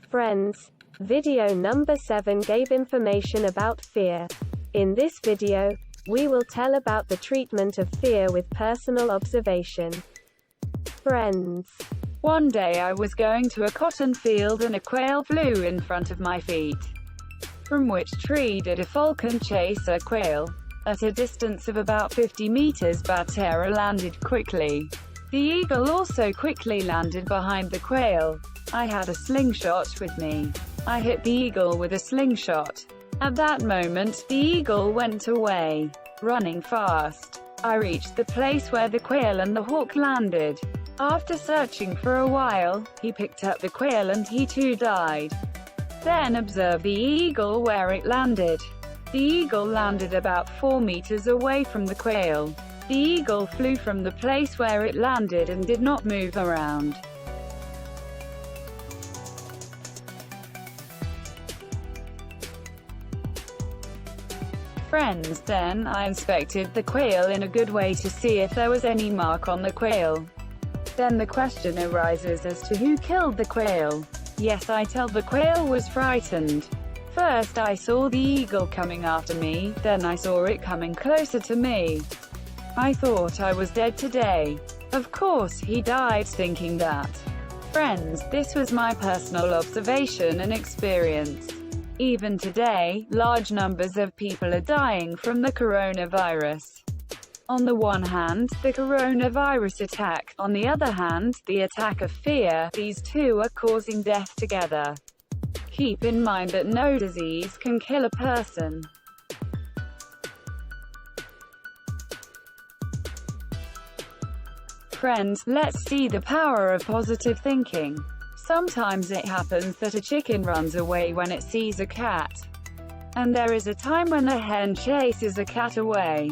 Friends, video number 7 gave information about fear. In this video, we will tell about the treatment of fear with personal observation. Friends, one day I was going to a cotton field and a quail flew in front of my feet. From which tree did a falcon chase a quail? At a distance of about 50 meters, but terror landed quickly. The eagle also quickly landed behind the quail. I had a slingshot with me. I hit the eagle with a slingshot. At that moment, the eagle went away, running fast. I reached the place where the quail and the hawk landed. After searching for a while, he picked up the quail and he too died. Then observe the eagle where it landed. The eagle landed about 4 meters away from the quail. The eagle flew from the place where it landed and did not move around. Friends, then I inspected the quail in a good way to see if there was any mark on the quail. Then the question arises as to who killed the quail. Yes, I tell the quail was frightened. First I saw the eagle coming after me, then I saw it coming closer to me. I thought I was dead today. Of course, he died thinking that. Friends, this was my personal observation and experience. Even today, large numbers of people are dying from the coronavirus. On the one hand, the coronavirus attack, on the other hand, the attack of fear, these two are causing death together. Keep in mind that no disease can kill a person. Friends, let's see the power of positive thinking. Sometimes it happens that a chicken runs away when it sees a cat. And there is a time when the hen chases a cat away.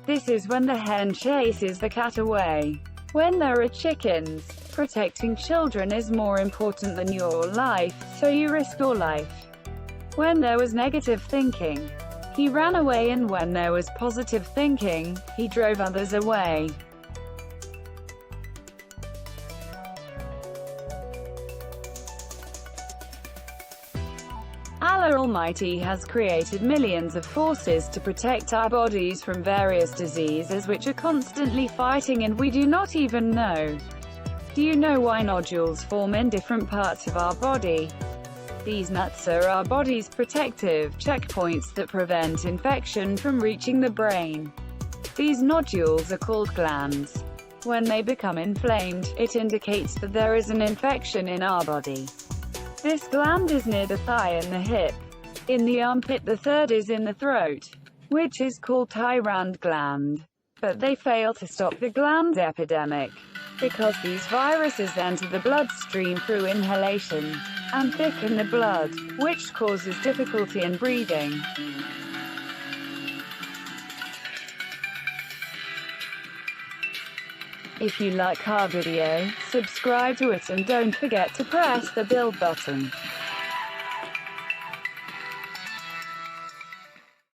This is when the hen chases the cat away. When there are chickens, protecting children is more important than your life, so you risk your life. When there was negative thinking, he ran away, and when there was positive thinking, he drove others away. Allah Almighty has created millions of forces to protect our bodies from various diseases which are constantly fighting and we do not even know. Do you know why nodules form in different parts of our body? These nuts are our body's protective checkpoints that prevent infection from reaching the brain. These nodules are called glands. When they become inflamed, it indicates that there is an infection in our body. This gland is near the thigh and the hip. In the armpit, the third is in the throat, which is called thyroid gland. But they fail to stop the gland epidemic, because these viruses enter the bloodstream through inhalation, and thicken the blood, which causes difficulty in breathing. If you like our video, subscribe to it and don't forget to press the bell button.